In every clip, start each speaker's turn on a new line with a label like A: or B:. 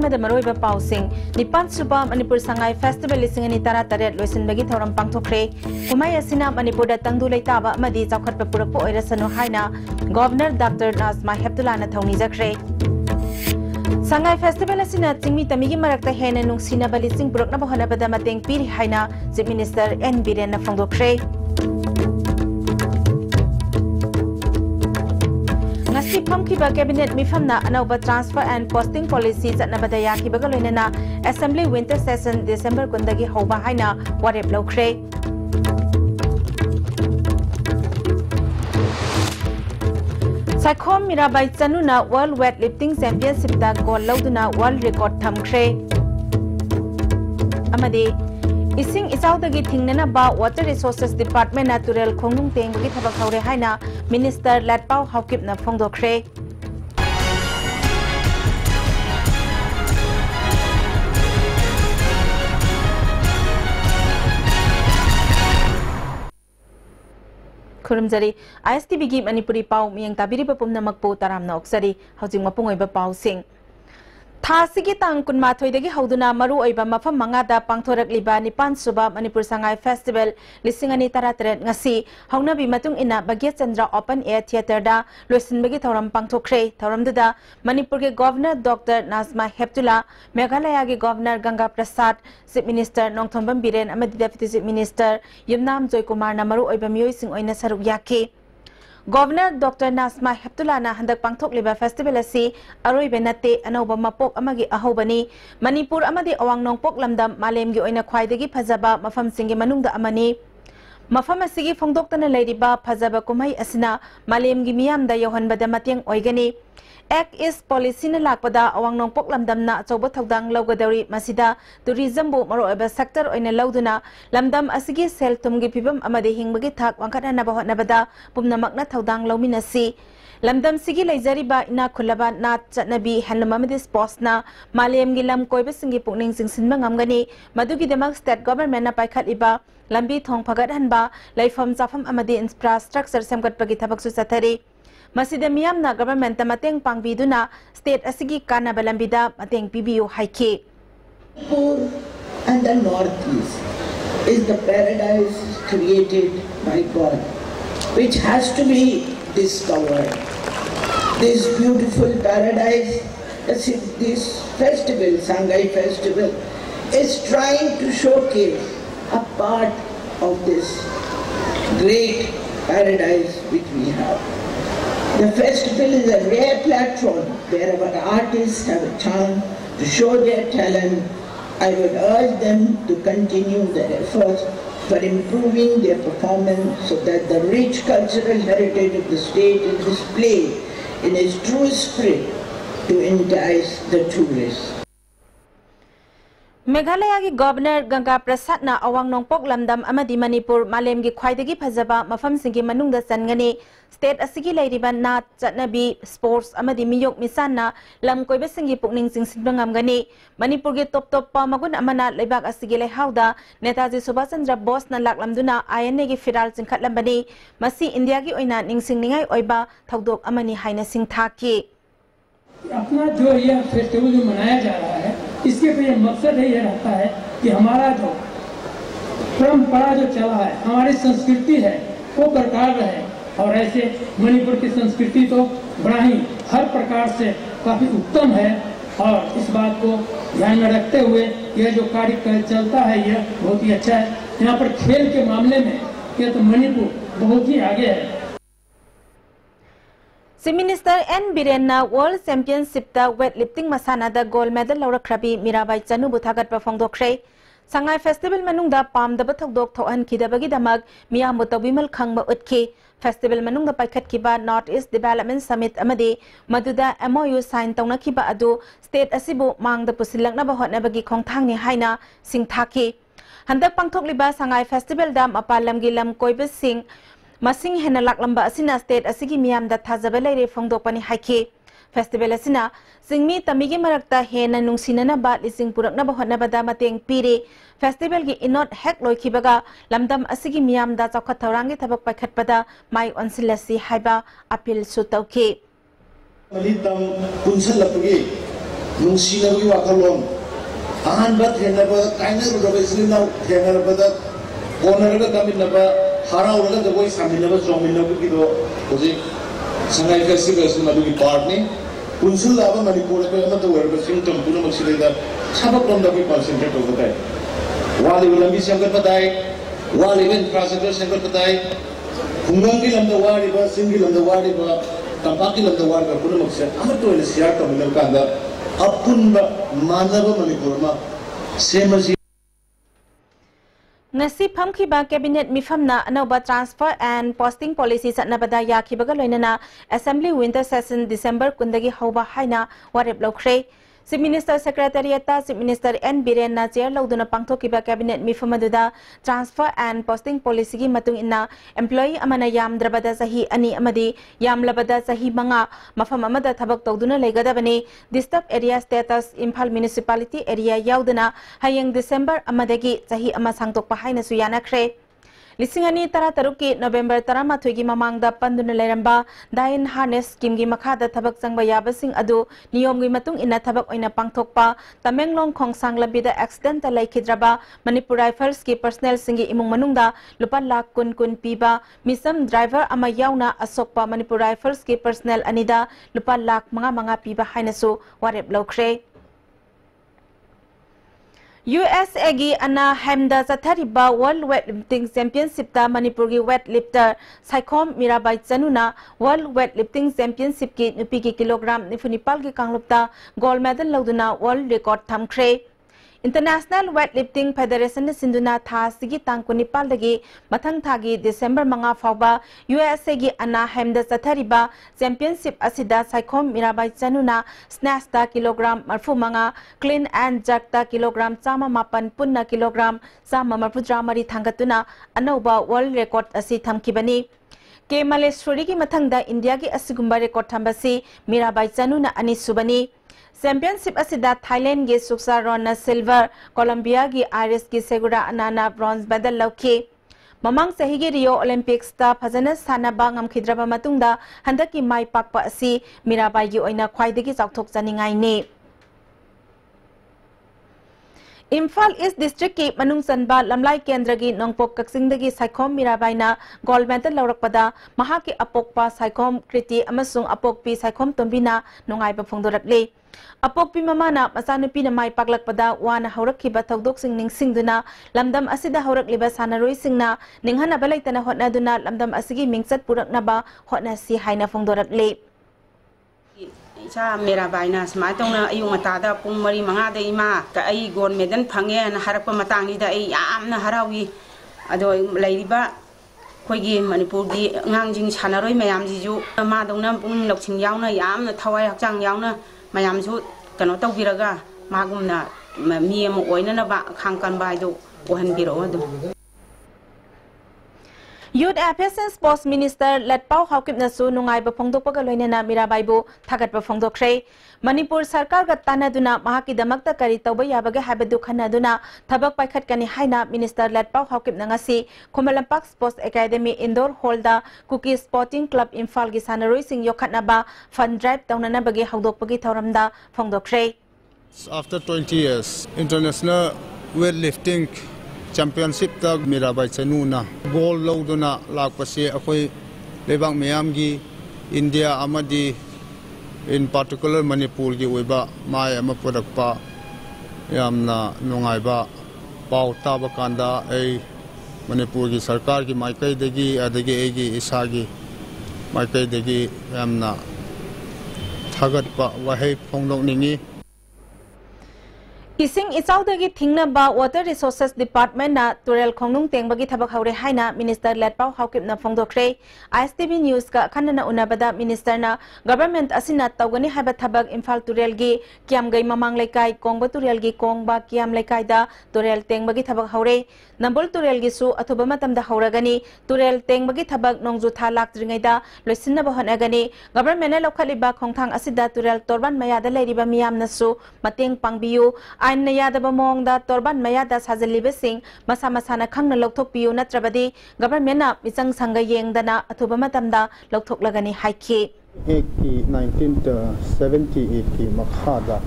A: Madamaroi Pausing, Nipan Suba, Manipur Sangai Festival Lising and Itara Taret, Luisin Bagi Thoram Pangtokre, Kumaya Sina, Manipur, Tangdula Taba, Madi, Zakat Papurapo, Erasano Haina, Governor Dr. Nazma Heptulana Tony Zakre. Sangai Festival Asina, Timi Tamigi Marakta Hen and Nungsina Balising Brokna Bohana Badamateng Piri Haina, Chief Minister N. Birena Fongdokre. Ngasi pamkiba cabinet mifamna anauba transfer and posting policies at Nabadaya Kibagalina Assembly Winter Session December Kundagi Hoba Haina Warep Lokre. Saikom Mirabai Chanuna World Weightlifting Championship da gold lauduna world record thamkre. Amadi Ising Isaudagi Tingnana ba Water Resources Department Natural Kongung Teng bagi thabak haure haina Minister Latpau Haukip na Fongdokre. Kurumjari ISTB gi Manipuri pau miyang tabiri bapumna magpo taramna oksari haujing mapungoi ba pau sing Thasigi tang kunmathoi dagi hauduna maru oiba mafam mangada pangthorak liba Nipan Suba Manipur Sangai Festival lisingani taratret ngasi haunabi matung ina Bagya Chandra Open Air Theatre da loisin bagi thoram pangthokre thoram da Manipur ke Governor Dr. Nazma Heptula Meghalaya ke Governor Ganga Prasad Chief Minister Nongthombam Biren amadi Deputy Chief Minister Yumnam Joy Kumar na maru oiba miyoi sing oina saruk yake Governor Dr. Nazma Heptulana handak pangthok liba festival asi aroi benate anoba mapok amagi ahobani Manipur amadi awang nongpok lamdam malemgi oina khwaidagi phajaba mafam singi manungda amani mafam asigi phongdoktana leiriba phajaba kumai asina malemgi miyamda yohanbada mateng oigani Act is policy na lakpada awang nongpok lamdam na achoba thodang lawgadari masida tourism bu maroiba sector oina lawduna lamdam asigi sel tumgi pibam amade hingbagi thak wangkana na bahotnabada pumnamakna thodang lawminasi lamdam sigi leijariba ina khulaba na chatnabi handlum amadi sports na malemgi lam koiba singi pukning singsinba ngamgani madugi demak state government na paikhaliba lambi thong phagat hanba laifam chafam amadi infrastructure semgatpagi thabak su sathari Masida miyamna government mateng pangbiduna state asigi kana balambida mateng PBO haike.
B: Manipur and the northeast is the paradise created by God, which has to be discovered. This beautiful paradise, this festival, Sangai Festival, is trying to showcase a part of this great paradise which we have. The festival is a rare platform where our artists have a chance to show their talent. I would urge them to continue their efforts for improving their performance so that the rich cultural heritage of the state is displayed in its true spirit to entice the tourists.
A: Meghalaya ki Governor Ganga Prasad na awang nongpok lamdam amadi Manipur malemgi khwaidagi phajaba mafam singi manungda changani state asigi leiriba na chatnabi sports amadi miyok misan na lam koiba singi pukning singsinba ngamgani Manipur ge top pa magun amana leibak asigi lehauda Netaji Subhash Chandra Bose na laklamduna INA gi firal chingkhatlambani masi India gi oina ningsingningai oiba thodok amani haina singthaki
C: अपना जो यह festival जो मनाया जा रहा है इसके पीछे मकसद ये रहता है कि हमारा जो परंपरा जो चला है हमारी संस्कृति है वो बरकरार रहे और ऐसे मणिपुर की संस्कृति तो बड़ा ही हर प्रकार से काफी उत्तम है और इस बात को ध्यान में रखते हुए यह जो कार्य चलता है यह बहुत ही अच्छा है यहाँ पर खेल के मामले में यह तो मणिपुर बहुत ही आगे है
A: Chief Minister N. Birena World Championship da weightlifting masana da gold medal laurakrabi Mirabai Chanu buthagat pa phongdokre Sangai Festival manungda pamdaba thodok thohan khidabagi damak miyam mutawimal khangba utki Festival manungda paikhatkiba North East Development Summit amadi maduda MOU sign tawnakiba adu state asibu mangda pusilakna ba hotnabagi khongthangni haina singthaki handak pangthokliba Sangai Festival da mapalamgi lam koiba sing Masing hena laklamba asina state asigi miyam da thajaba leire phongdokpani haike festival asina singmi tamigi marakta hena nungsinana ba lising purakna ba hotnabada mateng pire festival gi inot hek loikibaga lamdam asigi miyam da chawkhat thaurangi thabak paikhatpada mai onsilasi haiba appeal su tauke
D: malitam punsalapgi ꯅꯨꯡꯁꯤꯅꯕꯒꯤ ꯋꯥꯈꯜꯂꯣꯟ ꯑꯍꯥꯟꯕ ꯊꯦꯡꯅꯕ ꯀꯥꯏꯅꯔꯨꯔꯕ ꯏꯆꯤꯜ ꯏꯅꯥꯎ ꯊꯦꯡꯅꯔꯕꯗ ꯀꯣꯟꯅꯔꯒ ꯀꯥꯃꯤꯟꯅꯕ ꯍꯔꯥꯎꯔꯒ ꯖꯒꯣꯏ ꯁꯥꯃꯤꯟꯅꯕ ꯆꯣꯡꯃꯤꯟꯅꯕꯒꯤꯗꯣ ꯍꯧꯖꯤꯛ ꯁꯉꯥꯏ ꯐꯦꯁꯇꯤꯚꯦꯜꯁꯨ ꯃꯗꯨꯒꯤ ꯄꯥꯔꯠꯅꯤ ꯄꯨꯟꯁꯤꯜꯂꯛꯑꯕ ꯃꯅꯤꯄꯨꯔ ꯑꯩꯈꯣꯏ ꯑꯃꯠꯇ ꯑꯣꯏꯔꯕ ꯆꯤꯡꯇꯝ ꯄꯨꯝꯅꯃꯛꯁꯤꯗꯩꯗ ꯊꯕꯛꯂꯣꯝꯗ ꯑꯩꯈꯣꯏ ꯀꯟꯁꯦꯟꯇ꯭ꯔꯦꯠ ꯇꯧꯕ ꯇꯥꯏ ꯋꯥꯠꯂꯤꯕ ꯂꯝꯕꯤ ꯁꯦꯝꯒꯠꯄ ꯇꯥꯏ ꯋꯥꯠꯂꯤꯕ ꯏꯟꯐ꯭ꯔꯥꯁ꯭ꯇ꯭ꯔꯛꯆꯔ ꯁꯦꯝꯒꯠꯄ ꯇꯥꯏ ꯈꯨꯡꯒꯪꯒꯤ ꯂꯝꯗ ꯋꯥꯔꯤꯕ ꯆꯤꯡꯒꯤ ꯂꯝꯗ ꯋꯥꯔꯤꯕ ꯇꯝꯄꯥꯛꯀꯤ ꯂꯝꯗ ꯋꯥꯔꯤꯕ ꯄꯨꯝꯅꯃꯛꯁꯦ ꯑꯃꯠꯇ ꯑꯣꯏꯅ ꯁꯤꯌꯥꯔ ꯇꯧꯃꯤꯟꯅꯕ ꯀꯥꯟꯗ ꯑꯄꯨꯟꯕ ꯃꯥꯟꯅꯕ ꯃꯅꯤꯄꯨꯔ ꯑꯃ ꯁꯦꯝꯃꯁꯤ
A: ngasi phamkhiba cabinet mifamna anoba transfer and posting policy satnabada yakhibaga loinana assembly winter session december kundagi hauba haina warep lokre Chief Minister Secretariat Chief Minister N Biren na chair lauduna pangthokiba cabinet mifamaduda transfer and posting policy gi matung inna employee amana yamdrabada sahi ani amadi yamlabada sahi manga mafam amada thabak tawduna legadabani disturbed area status Imphal municipality area yauduna hayeng December amadagi sahi ama sangtokpa haina su yanakre Lisingani tara taruki November tarama thuigi mamangda panduna leramba dain harness scheme gi makhada thabak changba yabasing adu niyom gi matung ina thabak oina pangthokpa Tamenglong khongsang labida accident ta laikhidraba Manipur Rifles ki personnel singi imung manungda lupa lakh kun piba misam driver ama yauna asokpa Manipur Rifles ki personnel anida lupa lakh manga piba hainasu warep lokre USA gi ana hamda chathariba World Weightlifting Championship ta Manipur gi weightlifter Saikhom Mirabai Chanuna World Weightlifting Championship ki nupi ki kilogram nifunipal gi kanglupta gold medal lauduna world record thamkhre International Weightlifting Federation na sinduna tha sigi tang kunipal dagi mathang thagi December manga fawba USA gi ana hamda chathariba championship asida Saikhom Mirabai Chanuna snatch ta kilogram marfu manga clean and jerk ta kilogram chama mapan punna kilogram chama marfudra mari thangatuna anoba world record asi thamkibani ke Maleshwari gi mathangda India gi asigumba record thambasi Mirabai Chanuna ani subani Championship asida Thailand gi Suksa Rona silver Colombia gi Iris gi Segura Anana bronze medal lauki Mamang sahi gi Rio Olympics ta phajana sanaba ngamkhidraba matungda handaki mai pakpa asi Mirabai gi oina khwaidagi chawthok chaningai ni Imphal East District ki manung sanba lamlai kendra gi nongpok kaksingdagi Saikhom Mirabai na gold medal laurakpada mahaki apokpa Saikhom Kriti amasung apokpi Saikhom Tombina nungaiba phongdorakle Apokpi mamana masanupi na mai paglakpada wana haurakhiba thaudok ningsingduna lamdam asida haurakliba sanaroi singna ninghana balaitana hotnaduna lamdam asigi mingchat puraknaba hotna si haina phongdorakle
E: Cha Mirabai na smai tongna ayung matada pung mari mangada ima ka ai gold medal phange na harakpa matangni da ai yamna harawi ado leiriba khoigi Manipur gi ngangjing sanaroi mayam jiju ma dongna pung lokching yauna yamna thawai hakchang yauna mayam su kano tawbiraga magumna mi am oina na ba khangkan bai do ohan biro ado
A: Youth Affairs and Sports Minister Letpau Haukip Nasu Nungai Bafongdokpa Loinana Mirabai bu Thagat Bafongdokre Manipur Sarkar ga tanaduna mahaki damakta kari tawba yabaga habadu khanaduna thabak paikhat kani haina Minister Letpau Haukip nangasi Khomalampak Sports Academy Indoor Hall da Cookie Sporting Club Imphal gi sanaroi sing yokhatnaba fund drive tawnana bagi haudokpagi thauramda phongdokre
F: After 20 years international weightlifting championship ta Mirabai Chanuna gold lauduna lakpase akhoi lebak meyam gi India amadi in particular Manipur gi oiba mai ama purakpa yamna nungaiba pau taba kanda ai Manipur gi sarkar gi maikai degi adagi egi isagi maikai degi yamna thagatpa wahai phongdok ningi
A: Ising Isaudagi Thingnaba Water Resources Department na Turel Khongnung Tengbagi Thabak Haure Haina Minister Letpau Haukip na Phongdokre ISTV News ka khanana unabada Minister na Government asina tawgani haba thabak Imphal Turel gi Kiamgai Mamang Laikai Kongba Turel gi Kongba Kiam Laikai da Turel Tengbagi Thabak Haure Nambol Turel gi su athuba matamda hauragani Turel Tengbagi Thabak Nongju tha lakdringai da loisinna bahonagani Government na lokhaliba khongthang asida Turel Torban Mayada leiriba miyam nasu mateng pangbiyu Ain na yadaba mongda Torban Mayada sajaliba sing masa masana khangna lokthokpiyu natrabadi Government na misang sangga yengdana athuba matamda lokthoklagani haiki
F: 1978 ki makhada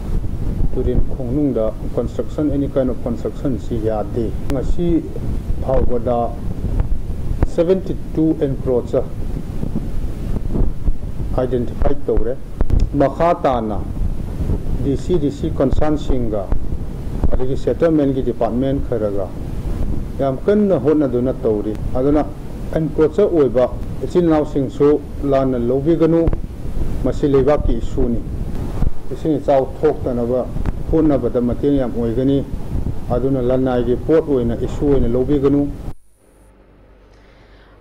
F: turin khongnung da construction any kind of construction si ya de ngasi phawada 72 encroacher identified tore makhata na DC concern singa adigi settlement gi department kharaga yam kan hona duna tawri aduna encroacher oiba chin naw sing so lan lobi ganu masileba ki suni isini chaw thok tanaba phunna bada mateng yam oigani aduna lanai gi port oina issue oina lobi ganu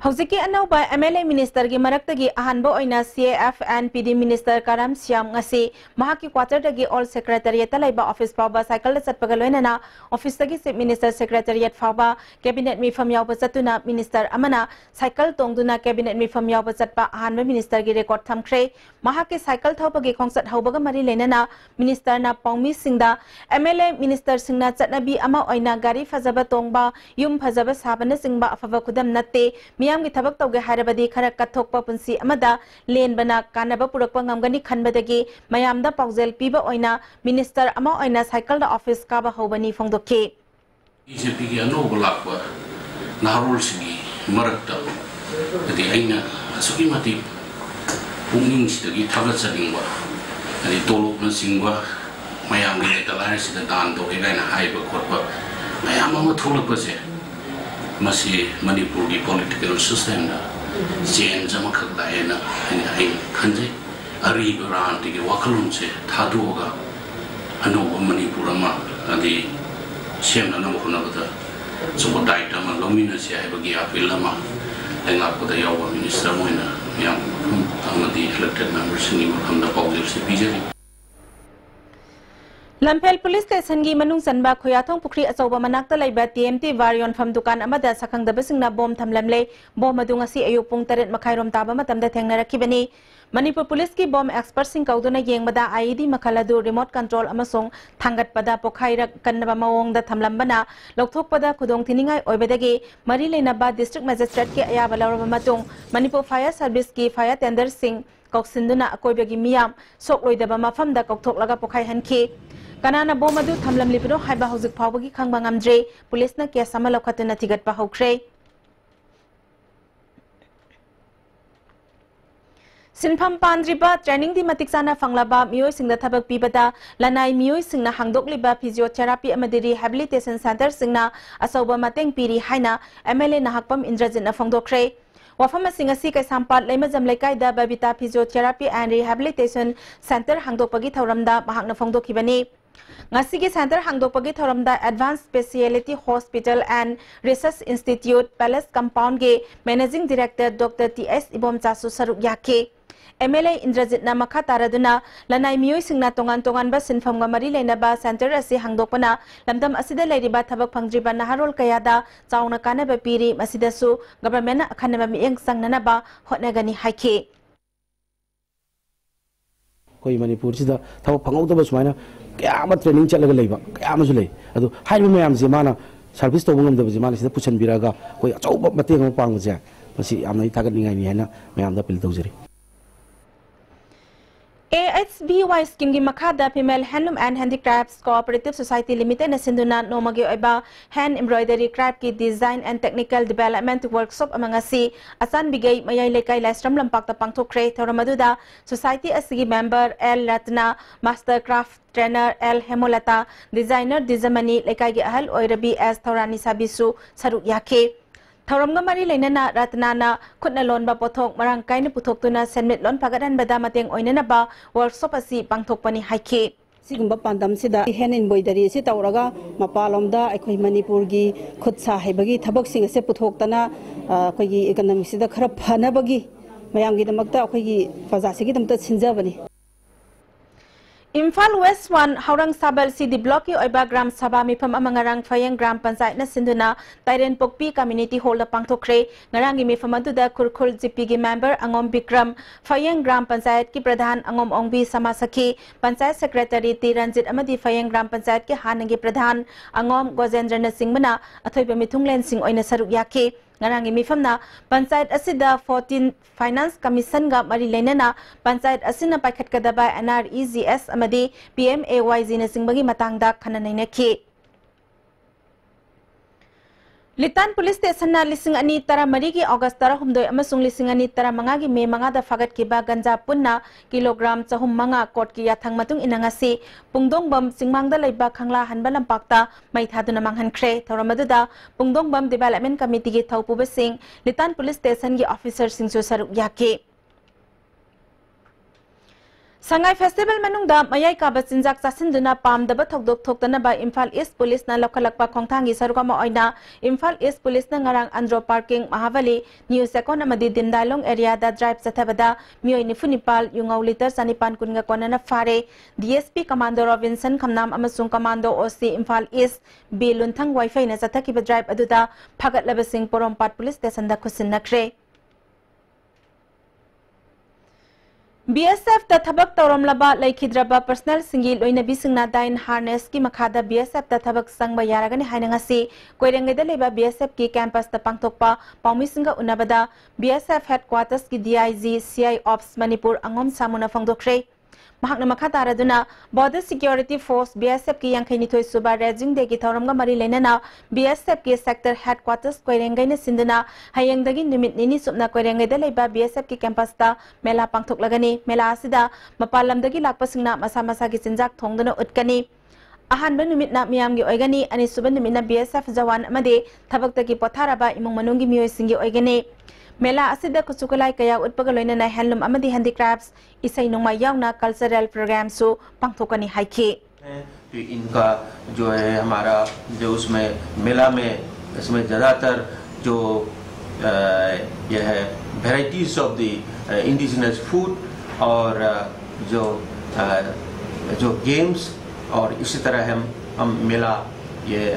A: Hauziki anauba MLA Minister gi maraktagi ahanba oina CAF and PD Minister Karam Syam ngasi mahaki quarter dagi all secretariat laiba office pawba cycle da chatpaga loinana office dagi Chief Minister Secretariat pawba cabinet mi fam yawba chatuna minister amana cycle tongduna cabinet mi fam yawba chatpa ahanba minister gi record thamkhre mahaki cycle thawbagi khongsat hawbaga mari leinana minister na pawmi singda MLA minister singna chatnabi ama oina gari fazaba tongba yum fazaba sabana singba afaba khudam natte miyam gi thabak tawge harabadi khara kathokpa punsi amada len bana kanaba purakpa ngamgani khanbadagi mayamda pawzel piba oina minister ama oina cycle da office ka ba hobani phongdoke
G: BJP gi anoba lakwa naharul singi marakta adi aina asuki mati pungning sidagi thagat sadingwa adi tolok na singwa mayam gi talai sida dan to ga na haiba khotba mayam ma tholak se masi Manipuri political system na change ama khakla ena ai khanjai ari ran ti wakalun se thadu ga anu Manipur ma adi sem na mo khona bata so dai ta ma lomina se ai bagi apil ma enga ko da yawa minister moina yam amadi elected members ni mo khamda public se bijari
A: Lampel Police Station gi manung sanba khoyathong pukri achoba manakta laiba TMT varion fam dukan amada sakhang dabasingna bom thamlamle bom adunga si ayuk pung 8 makhairom taba matamda thengnarakibani Manipur Police ki bom expert sing kauduna yengbada IED makhaladu remote control amasong thangatpada pokhairak kannaba mawongda thamlambana lokthokpada khudong thiningai oibadagi mari leinaba district magistrate ki ayaba lawraba matung Manipur Fire Service ki fire tender sing koksinduna akoibagi miyam sokloidaba mafamda kokthoklaga pokhai hanki Kanana bom adu thamlam lipro haiba hojik phawbagi khangba ngamdre police na case ama lokhatuna thigat pa hokre Sinpham pandriba training di matik sana fanglaba miyoi singda thabak pibada lanai miyoi singna hangdok liba physiotherapy amadi rehabilitation center singna asauba mateng piri haina MLA na hakpam Indrajit na phongdokre Wafam singasi kai sampat leima jamlaikai da babita physiotherapy and rehabilitation center hangdokpagi thauramda mahakna phongdokibani Ngasigi center hangdokpagi thoramda Advanced Speciality Hospital and Research Institute Palace Compound ge Managing Director Dr. T.S. Ibom Chasu Saruk Yake MLA Indrajit na makha taraduna lanai miyoi singna tongan ba sinfam ga mari leinaba center asi hangdokpana lamdam asida leiriba thabak phangdriba naharol kayada chauna kanaba piri masidasu government akhanaba mieng sangnana ba hotnagani haike
H: koi Manipur sida thabak phangauda sumaina kya training chalaga leiba kya ma sulei adu haiba mayam je mana service to bungam da je mana sida puchan biraga koi achauba mateng ma pang je masi amna itagat ningai ni hana mayam da pil tawjari
A: AHBY scheme gi makhada Female Handloom and Handicrafts Cooperative Society Limited na sinduna nomagi oiba hand embroidery craft ki design and technical development workshop amanga si asan bigai mayai lekai lastram lampak ta pangthokre thoramaduda society asigi member L Ratna master craft trainer L Hemolata designer Dizamani lekai gi ahal oirabi as thorani sabisu saruk yake Thauramga mari leinana Ratnana khutna lonba pothok marang kaina puthokuna senmit lon phagadan bada mateng oinana ba workshop asi pangthokpani haike
I: sigumba pandam sida hand embroidery si tawraga mapalomda akhoi Manipur gi khutsa haibagi thabak sing ase puthoktana akhoi gi economic sida khara phanabagi mayam gi damakta akhoi gi fazasi gi damta sinjabani
A: Imphal West 1 Haurang Sabal City Block ki oiba gram sabha mifam amangarang Phayang Gram Panchayat na sinduna Tairen Pokpi Community Hall da pangthokre ngarang gi mifam aduda Kurkhul GP gi member Angom Bikram Phayang Gram Panchayat ki pradhan Angom Ongbi Samasakhi Panchayat Secretary Tiranjit amadi Phayang Gram Panchayat ki hanangi pradhan Angom Gojendra na Singhmana athoiba mithunglen sing oina saruk yake ngarang mifamna panchayat asida 14 finance commission ga mari leinana panchayat asina paikhatkadaba NREGS amadi PMAYG na singbagi matangda khananainaki Litan Police Station na lising ani tara marigi August tara humdoy amasung lising ani tara mangagi me mangada fagat kiba ganja punna kilogram chahum manga kot ki yathang matung inangasi pungdong bam singmangda leiba khangla hanba lampakta mai thaduna manghan khre thoramaduda pungdong bam development committee gi thaupu basing Litan Police Station gi officer singso saruk yake Sangai Festival manungda mayai ka basinjak chasinduna pamdaba thokdok thoktana ba Imphal East Police na lokhalakpa khongthangi sarukama oina Imphal East Police na ngarang Andro Parking Mahavali New Second amadi Dindalong area da drive chathabada mioi nifunipal yungau liter sanipan kunga konana fare DSP Commando Robinson Khamnam amasung Commando OC Imphal East Bilunthang Wi-Fi na chathakiba drive aduda phagatlaba sing Porompat Police Station da khusin nakre BSF ta thabak tawram laba laikhidraba personal singi loina bisingna dain harness ki makhada BSF ta thabak sangba yaragani hainangasi koirengai da leba BSF ki campus ta pangthokpa paumi singa unabada BSF headquarters ki DIG CI Ops Manipur angom samuna phangdokre mahakna makataraduna border security force BSF ki yangkhaini thoi suba raging de ki thawramga mari leinana BSF ki sector headquarters koirengai na sinduna hayengdagi nimit nini supna koirengai da leba BSF ki campus ta mela pangthoklagani mela asida mapalamdagi lakpasingna masa masa ki sinjak thongduna utkani ahanba numitna miyamgi oigani ani suba numitna BSF jawan amade thabaktagi potharaba imung manungi miyoi singi oigani Mela asida kusukalai kaya utpagaloina na handloom amadi handicrafts isai nungma yauna cultural program so pangthokani haiki
J: तो इनका जो है हमारा जो उसमें मेला में इसमें ज़्यादातर जो यह है varieties of the indigenous food और जो गेम्स और इसी तरह हम मेला ये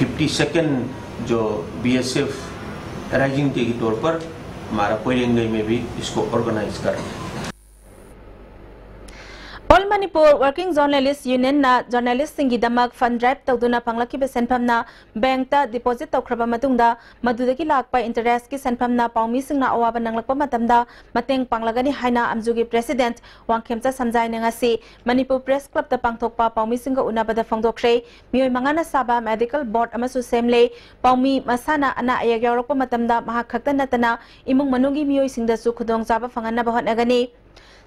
J: 52nd जो BSF राइजिंग डे के तौर पर हमारा कोयलेंगई में भी इसको ऑर्गेनाइज कर रहे हैं
A: All Manipur Working Journalists Union na journalist singi damak fund drive tawduna panglaki be senpham na bank ta deposit tawkhraba matungda madudagi lakpa interest ki senpham na paumi singna awaba nanglakpa matamda mateng panglagani haina amjugi president wangkhemcha samjai nangasi Manipur Press Club ta pangthokpa paumi singa unabada phangdokre mioi mangana saba medical board amasu semle paumi masana ana ayag yaurokpa matamda mahakhakta natana imung manungi mioi singda su khudong jaba phangana bahotnagani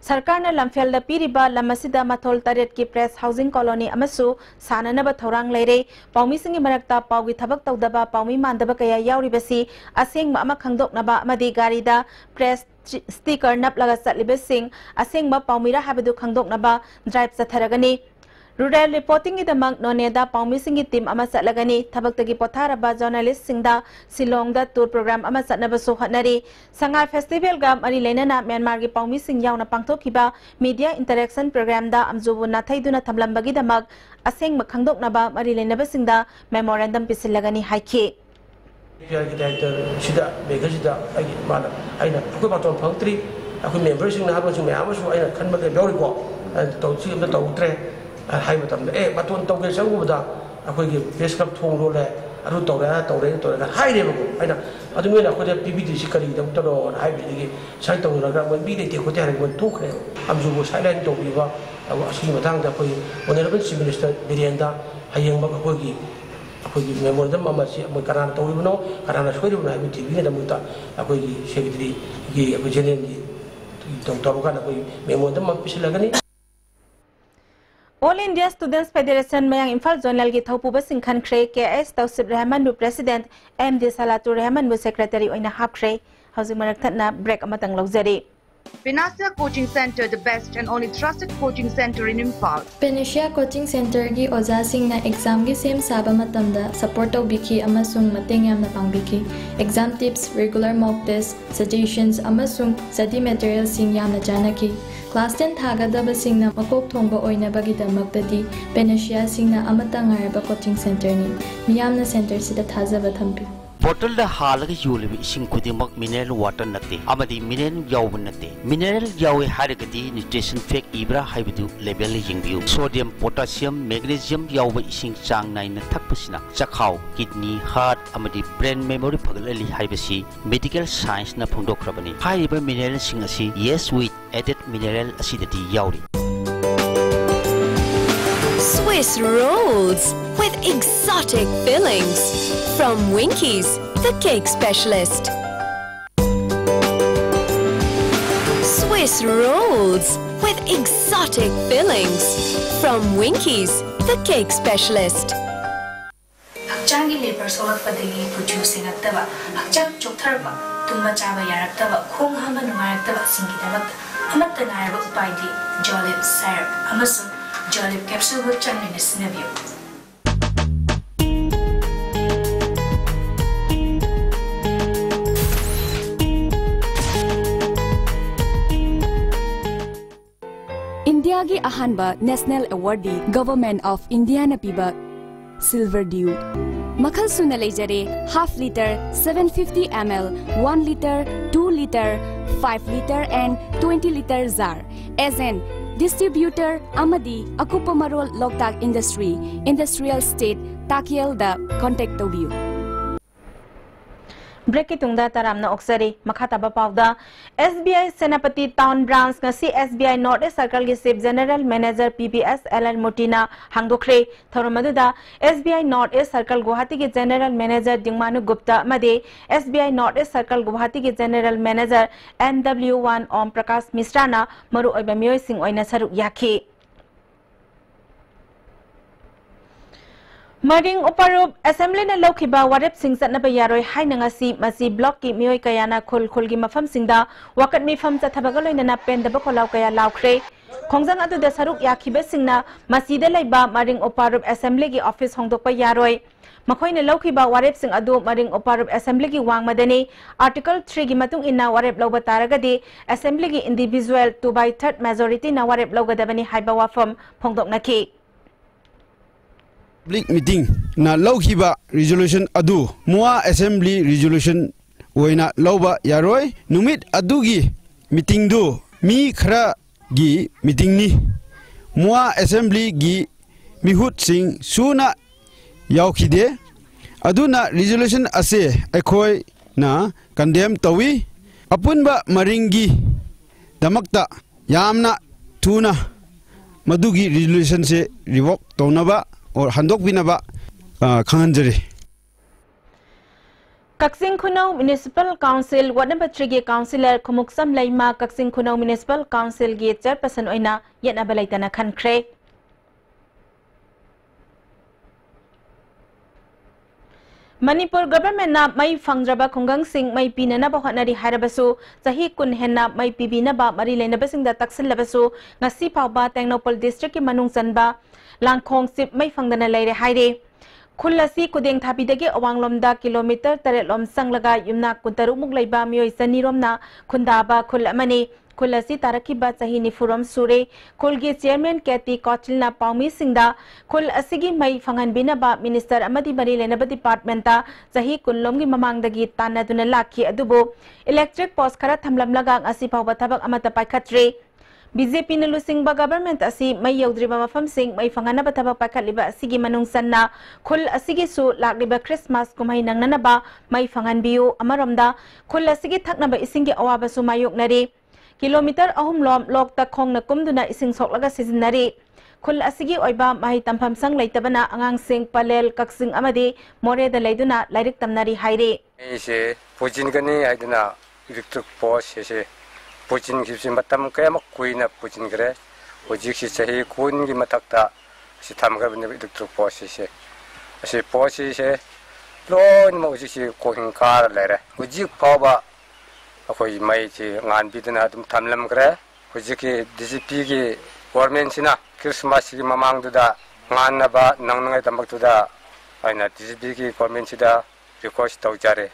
A: Sarkar na lamfel da piriba lamasida mathol taret ki press housing colony amasu sananaba thorang leire paumi singi marakta paugi thabak tawdaba paumi mandaba kaya yauribasi asengma ama khangdoknaba amadi garida press sticker nap laga satlibes sing asengma paumira habadu khangdoknaba drive satharagani Rural reporting ida mang noneda paumi singi team ama satlagani thabaktagi potharaba journalist singda Silong da tour program ama satnaba so hatnari Sangai Festival ga mari leinana Myanmar gi paumi sing yauna pangthokhiba media interaction program da amjubu na thaiduna thamlambagi damag aseng makhangdoknaba mari leinaba singda memorandum pisilagani haiki
K: director sida megasida ai mana aina ko baton phangtri aku member sing na habo sing me amasu aina khanba ke bori ko to chi am to tre hai matam e baton to ke sangu da akoi ge base club thong ro le aru to ra hai re ko aina adu me na ko de PPT si kari dam to ro hai bi ge sai to ra ga mon bi de te ko te ha mon thu khre am ju bo silent to bi ba asi matang da koi honorable chief minister Birenda hayeng ba ko gi akoi gi memorandum ama si mo karana to bi no karana soi ru na bi TV da muta akoi gi secretary gi akoi general gi to ka na koi memorandum ma pisilagani
A: All India Students Federation mayang Imphal Zonal gi thaupu ba singkhan khre KS Tausif Rahman bu president MD Salatu Rahman bu secretary oina hap khre housing marak thatna break amatang lawjari
L: Panacea Coaching Center, the best and only trusted coaching center in Imphal.
M: Panacea Coaching Center gi oja singna exam gi sem saba matamda support tawbiki amasung mateng yamna pangbiki exam tips regular mock test suggestions amasung study materials sing yamna janaki Class 10 thagadaba singna makok thongba oina bagidamaktadi Panacea singna amata ngaraba coaching center ni miyamna center sida thajaba thampi
N: bottle da halaga yulib ising kudimak mineral water nate amadi mineral yaw nate mineral yaw haragadi nutrition fact ibra haibidu label yingbiu sodium potassium magnesium yaw ising chang nai na thakpasina chakhaw kidney heart amadi brain memory pagalali haibasi medical science na phongdokrabani haiba mineral sing asi yes with added mineral acidity yawri
O: Swiss rolls with exotic fillings from Winkies, the cake specialist. Swiss rolls with exotic fillings from Winkies, the cake specialist.
P: Hakchangi labor solak padagi producing aktaba hakchak choktarba tumba chaba yaraktaba khong hama nungayaktaba singidabak amatta nayaba upaidi jolib syrup amasun jolib capsule ho chanmina sinabio
Q: India gi ahanba National Awardee Government of India na piba Silver Dew Makhal suna lejare half liter 750 ml 1 liter 2 liter 5 liter and 20 liter jar as an distributor amadi akupa marol Loktak Industry Industrial State Takiel da contact you
A: Break itungda taramna oksari makhataba pawda SBI Senapati Town Branch ngasi SBI North Circle gi Chief General Manager PBS LL Mutina hangdokre thoromaduda SBI North Circle Guwahati gi General Manager Dingmanu Gupta made SBI North Circle Guwahati gi General Manager NW1 Om Prakash Misrana maru oiba miyoi sing oina saruk yakhi Maring Uparup Assembly na Lokiba Warep Sing Satnaba Yaroi Hai Nangasi Masi Block Ki Miyoi Kayana Khul Khulgi Mafam Singda Wakat Mi Fam Chathabagaloy na Pen da Bakolaw Kaya Laukre Khongjang adu da Saruk Yakibe Singna Masida Laiba Maring Uparup Assembly gi Office Hongdokpa Yaroi Makhoi na Lokiba Warep Sing adu Maring Uparup Assembly gi Wang Madani Article 3 gi Matung Inna Warep Lawba Taragadi Assembly gi Individual 2/3 majority na Warep Lawgadabani Haiba Wafam Phongdok Naki
R: Public meeting na laukiba resolution adu mua assembly resolution oina lauba yaroi numit adugi meeting du mi khara gi meeting ni mua assembly gi mihut sing suna yaukhide aduna resolution ase akhoi na condemn tawi apunba maringi damakta yamna tuna madugi resolution se revoke tonaba और हंदोक बिनाबा खांजरे
A: Kaksing Khunau Municipal Council Ward Number 3 ge Councillor Khumuksam Laima Kaksing Khunau Municipal Council ge Chairperson oina yena balaitana khankhre Manipur government na mai fangraba khungang sing mai pinana ba honari harabasu sahi kun henna mai pibina ba mari lena sing da taksil labasu ngasi phawba Tengnopal district ki manung chanba langkhong sip mai fangdana leire haire khulasi kudeng thabidagi awanglomda kilometer 8 lom sanglaga yumna kuntaru muk leiba mioi saniromna khundaba khul amani khulasi tarakiba chahi ni furam sure khulgi chairman Kathy Kochilna paumi singda khul asigi mai fangan binaba minister amadi bari lenaba department ta chahi kunlomgi mamangdagi tanaduna lakhi adubo electric post khara thamlamlaga asi phawba thabak amata paikhatre BJP na lusingba government asi may yaudriba mafam sing may fanganaba tabak pakaliba asigi manung sanna khul asigi su lakliba Christmas kumay nang nanaba may fangan biyu amaromda khul asigi thaknaba isingi awaba su mayok nari kilometer ahum lom lok ta khong na kumduna ising soklaga sizinari khul asigi oiba mahi tampham sang leitabana angang sing palel kaksing amadi more da leiduna lairik tamnari haire
S: ise pojin gani aiduna electric post ese Puchin gipsi matam kaya mak kuina puchin gre ojik si sahi kun gi matakta si thamga bini electric post si post se lon mo ojik si kohin kar lere ojik pawba akoi mai chi ngan bidna dum thamlam gre ojik ki DCP gi government sina Christmas gi mamang duda ngan na ba nangngai tambak duda aina DCP gi government sida request taujare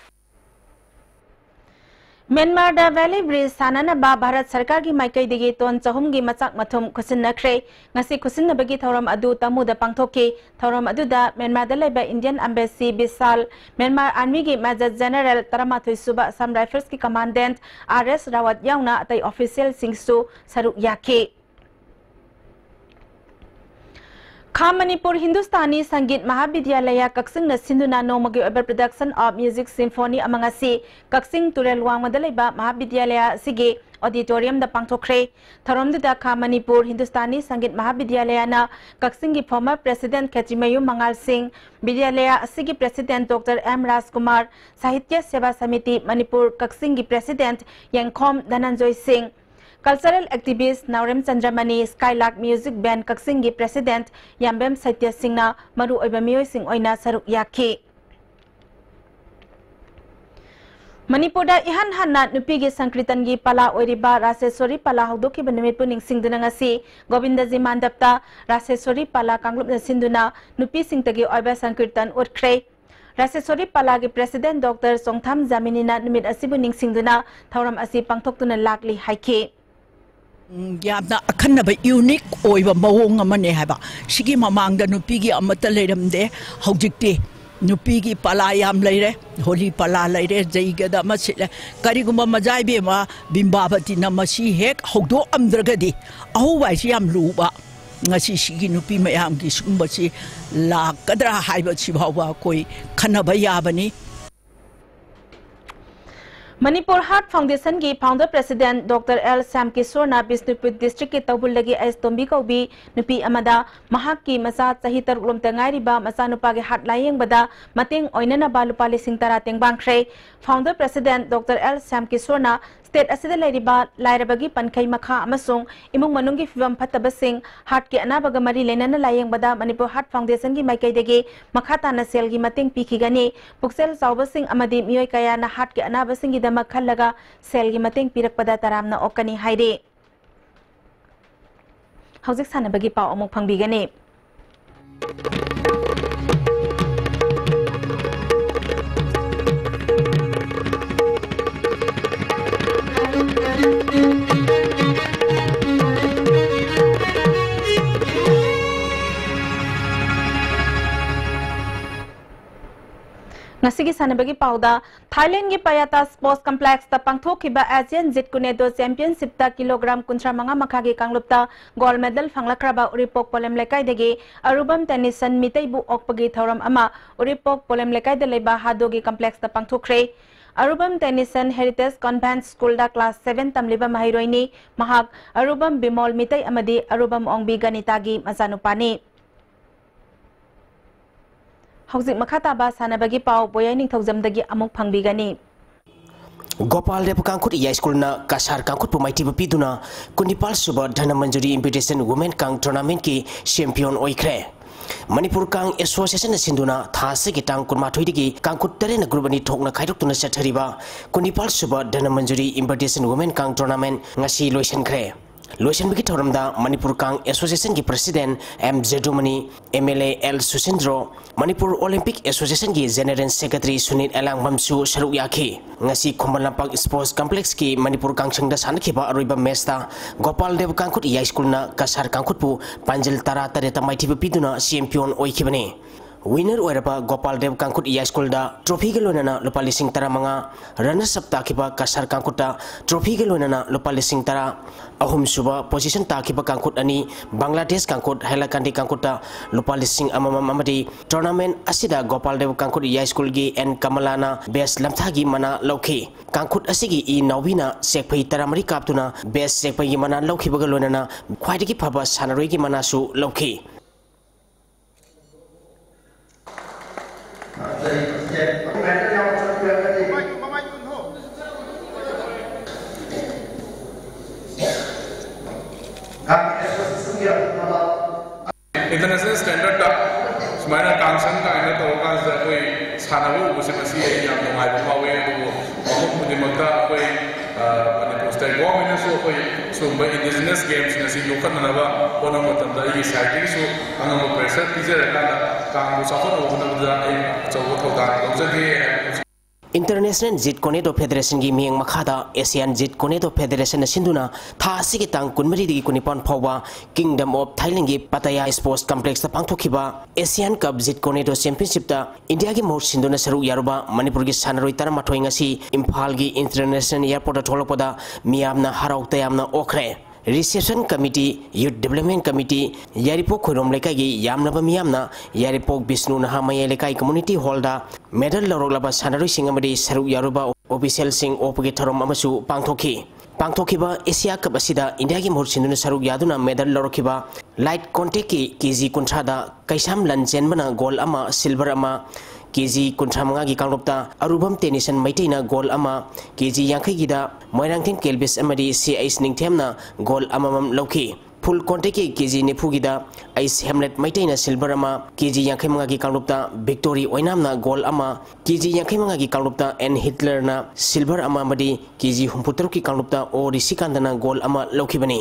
A: Myanmar da Valley Bridge sanana ba Bharat Sarkar gi maikai digi ton chahum gi machak mathum khusin nakre ngasi khusin na bagi thoram adu tamu da pangthoki thoram adu da Myanmar da leba Indian Embassy Bisal Myanmar Army gi Major General Taramathoi Suba Assam Rifles ki Commandant RS Rawat yauna atai official singsu saruk yake Kha Manipur Hindustani Sangeet Mahavidyalaya Kaksing na sinduna nomagi over production of music symphony amangasi Kaksing Turelwang madalaiba Mahavidyalaya sige auditorium da pangthokre tharom da Kha Manipur Hindustani Sangeet Mahavidyalaya na Kaksing gi former president Khachimayu Mangal Singh Vidyalaya asigi president Dr M Rajkumar Sahitya Seva Samiti Manipur Kaksing gi president Yangkhom Dhananjoy Singh Cultural activist Naurem Chandramani Skylark Music Band Kaksingi President Yambem Saitya Singna Maru Oiba Miyoi Singh Oina Saruk Yaki Manipur da ihan hanna nupigi sankritan gi pala oiriba Raseswari pala haudoki banamit puning singduna ngasi Govindaji Mandapta Raseswari pala kanglup na sinduna nupi singtagi oiba sankritan utkre Raseswari pala gi President Dr Songtham Jaminina numit asibu ning singduna thauram asi pangthoktuna lakli haiki
T: Yamna akhanaba unique oiba mawong amane haba sigi mamangda nupigi amata leiramde haujikti nupigi pala yam leire holi pala leire jaigada masile kariguma majaibe ma bimbabati na masi hek hogdo amdragadi ahuwai si yam luba ngasi sigi nupi mayam gi sumbasi lakadra haiba sibawa koi khanaba yabani
A: Manipur Heart Foundation ki founder president Dr L Sam Kishore na Bisnupur district ki Taubul lagi as Tombi Kaubi nupi amada mahak ki masa sahi tarulom tengai riba masa nupa ke heart layeng bada mating oinana balupa lising tarateng bangkre founder president Dr L Sam Kishore na state asida lairiba lairabagi pankai makha amasung imung manungi fibam phatabasing heart ki anabaga mari lenana layeng bada Manipur Heart Foundation ki maikai degi makhata na sel gi mating pikhigani puksel saubasing amadi miyoi kaya na heart ki anabasing gi makhallaga sel gi mateng pirakpada taramna okani haire hauzik sanabagi pau amuk phangbigani Ngasigi sanabagi pauda Thailand gi Payata Sports Complex ta pangthokiba Asian Jitkunedo Championship ta kilogram kuntra manga makhagi kanglupta gold medal phanglakraba Uripok Polem Lekai degi Arubam Tennyson Mitaibu okpagi thoram ama Uripok Polem Lekai de leba hadogi complex ta pangthokre Arubam Tennyson Heritage Convent School da class 7 tamliba mahiroini mahak Arubam Bimol Mitai amadi Arubam Ongbi Ganitagi mazanupani Hauzik makhata ba sanabagi pau boyaining thaujamdagi amuk phangbigani
U: Gopal Dev Kangkut Iya School na kasar Kangkut pumaiti bapiduna kunipal suba dhana manjuri invitation women kang tournament ki champion oikre Manipur Kang Association sinduna thase ki tang kunmathoi digi Kangkut tere na group ani thokna khairok tuna sathariba kunipal suba dhana manjuri invitation women kang tournament ngasi loisan kre Loisan bagi thoramda Manipur Kang Association ki President M. Jedumani, MLA L. Susindro, Manipur Olympic Association ki General Secretary Sunil Elang Mamsu Saruk Yaki. Ngasi Kumbal Lampak Sports Complex ki Manipur Kang Sangda Sanakiba Aruiba Mesta, Gopal Dev Kangkut Iya School na Kasar Kangkut pu Panjil Tara Tareta Maiti Piduna champion oikibani. Winner oirapa Gopal Dev Kangkut Iya School da trophy gelonana lupa lising tara manga runners up takiba Kasar Kangkut da trophy gelonana lupa lising tara ahum suba position takiba Kangkut ani Bangladesh Kangkut Hailakandi Kangkut da lupa lising amamam amadi tournament asida Gopal Dev Kangkut Iya School gi and Kamalana best lamthagi mana lauki Kangkut asigi I nawina sekpai taramari kaptuna best sekpai gi mana lauki bagalonana khwaidigi phaba sanaroi gi mana su lauki
V: International standard da sumana kangsan ka ina to ka za koi sanabu ubusin asi yang nungai ba mawe to mahum mudi magka koi Manipur state government so koi sumba indigenous games na si yokan na ba ona matam da yi cycling so anga pressure teacher ka kang musafar ho na da ai chawo to da lojagi
U: international Jeet Kune Do federation की मियंग मखादा Asian Jeet Kune Do federation सिंधुना था सिगे तांग कुनमरी दी कुनिपान फावा किंगडम ऑफ थाईलैंड की पताया स्पोर्ट्स कॉम्प्लेक्स पांगथोखिबा Asian cup Jeet Kune Do championship ता इंडिया की मोर सिंधुना सरुक यारुबा मणिपुर की सानरोई तरमाथोई ngasi इम्फाल की इंटरनेशनल एयरपोर्ट थोलपदा मियामना हराउता यामना ओखरे reception committee youth development committee Yairipok खोरम लेकाई की यामनबा मियामना यारिपोक विष्णु नहामय लेकाई कम्युनिटी हॉलदा मेडल लौरगलाबा सानरोई सिंग अमदी सरुक यारुबा ऑफिशियल सिंग ओपगे थरम अमसु पांगथोखिबा एशिया कप असिदा इंडिया की मोर सिंधुना सरुक यादुना मेडल लौरखिबा लाइट कॉन्टेक्ट की केजी कुंथ्रादा कैसाम लनचेनबना गोल अमा सिल्वर अमा केजी कुंथ्रामंगा की कांगलोपता अरुबम टेनिसन मैटेना गोल अमा केजी यांखैगिदा मोइरांगथें केल्बिस अमदी CH निंगथेमना गोल अममम लौखि फुल कॉन्टेक्ट की केजी निफुगिदा आइस हेमलेट मैटेना सिल्वर अमा केजी यांखैमंगा की कांगलोपता विक्टोरी ओइनामना गोल अमा केजी यांखैमंगा की कांगलोपता एन हिटलरना सिल्वर अमा मदी केजी हुमपुतरु की कांगलोपता ओ रिसिकांदना गोल अमा लौखिबनी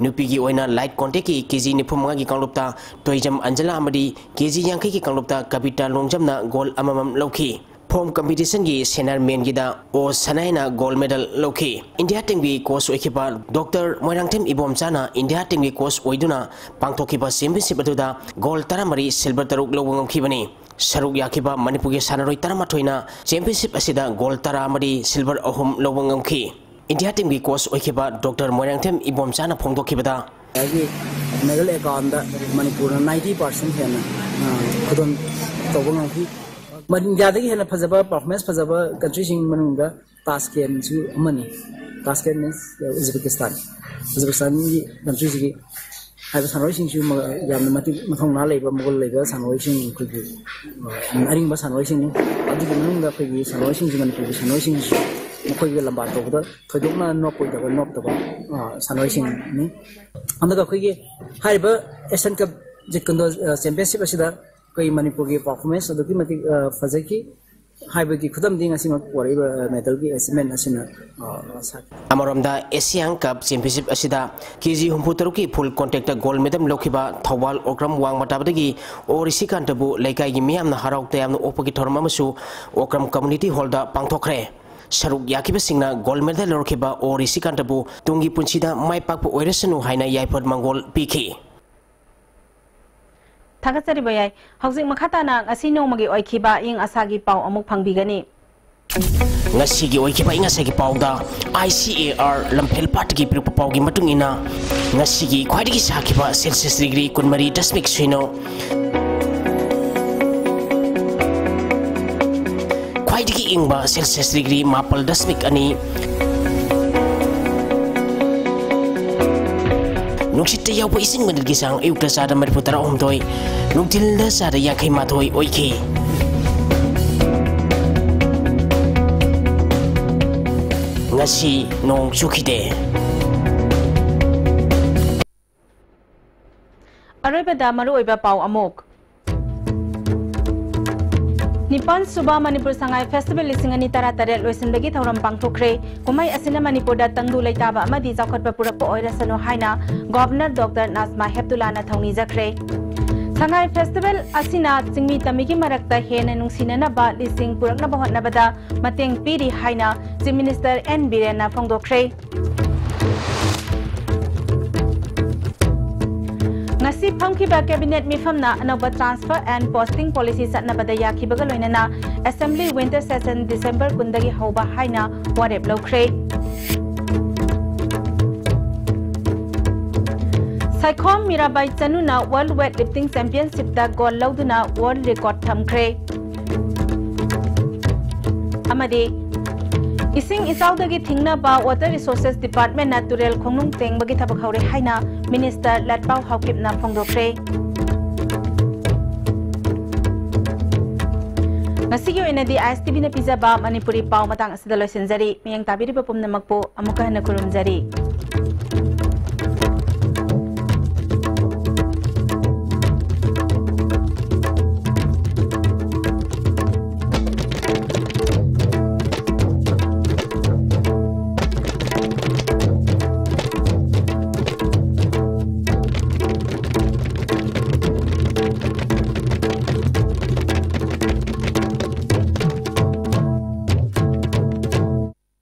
U: नुपी की ओइना लाइट कॉन्टेक्ट की केजी निफुमंगा की कांगलोपता टोइजम अंजला अमदी केजी यांखै की कांगलोपता कविता लोंजमना गोल अममम लौखि फॉर्म कंपटीशन की सेनियर मेन गिदा ओ सनाइना गोल्ड मेडल लौखि इंडिया टीम की कोच ओइखिबा डॉक्टर मोइरांगथेम इबोमचाना इंडिया टीम की कोच ओइदुना पांगथोखिबा चैंपियनशिप अदुदा गोल्ड 13 सिल्वर 3 लौब ngamkhibani सरुक याखिबा मणिपुर की सानरोई 13 चैंपियनशिप असिदा gold 13 silver 3 लौब ngamkhi India team की कोच ओइखिबा डॉक्टर मोइरांगथेम इबोमचाना फोंदोखिबदा
B: मेडल अकाउंट मणिपुर 90% है खुदम तौब ngamkhi इंडिया हेन फजब परफॉर्मेंस फजब country Tashkent Tashkent means Uzbekistan की कंट्री की सानोई मथौना मुगल सानोई अरिंग सानोई सानोई मनपुर सानोई मखोई लंबा तौब थोदोना नोकोदब नोक्तब सानोई एशियन कप जितकंदो चैंपियनशिप कई मणिपुर की परफॉर्मेंस फजै की की खुदम मेडल की अचीवमेंट
U: एशियन कप चैंपियनशिप असिदा केजी 63 की फुल कॉन्टेक्ट गोल्ड मेडल लौखिबा थौबाल ओक्रम वांग मताबदगी ओरिसिकांतबु लेकाई की मियामना हराउते यामना ओपगी थोरम अमसु ओक्रम कम्युनिटी हॉलदा पांगथोखरे सरुक याखिबसिंगना गोल्ड मेडल लौखिबा ओरिसिकांतबु तुंगी पुंसीदा माय पाकपु ओइरसनु हाइना याइफर मंगोल पीखी
A: थागतरी बयाय हौजिक मखाताना ngasi नोमगी ओइखिबा इंग आसागी पाउ अमुक फंगबिगनी
U: ngasi gi oikiba inga sagi pauda ICAR lamphel part gi piru pau gi matung ina ngasi gi khwadi gi sakiba celsius degree kunmari dasmik suino khwadi gi ingba celsius degree mapal dasmik ani नुक्सित याव इसिंग मदल की सांग अयुक्ता सादा मरिपु 13 नुक्तिलदा सादा 52 ओइखि ngasi nong chukide
A: अरोइबदा मरु ओइबा पाउ अमुक निपान सुबा Manipur Sangai festival लिसिंग अनि तरा तरे लोइसिनबगी थौरम पांगथोखरे कुमाई असिना मणिपुरदा तंगदु लेताबा अमदि जाखतबा पुरकपा ओइरसनो हाइना गवर्नर डॉक्टर नाजमा हेप्तुलाना थौनी जखरे संगाई फेस्टिवल असिना चिंगमी तमिगी मरकता हेन नुंसिननबा लिसिंग पुरकनबा होटनबदा मतेंग पीरी हाइना चीफ मिनिस्टर एन बीरेना फोंदोखरे ngasi phangkiba cabinet mifamna anaba transfer and posting policy satnabada yakhibaga loinana assembly winter session December kundagi hoba haina warep lokre Saikhom Mirabai Chanuna World Weightlifting Championship da gold lauduna world record thamkre amade Ising isaudagi thingnaba water resources department natural khongnung tengbagi thabak haure haina minister Latpau Haukipna phongdokre Ngasigi oinadi ISTV na pizza ba Manipuri pau matang asida loisinjari miyang tabiri pa pumnamakpo amuka hana kurumjari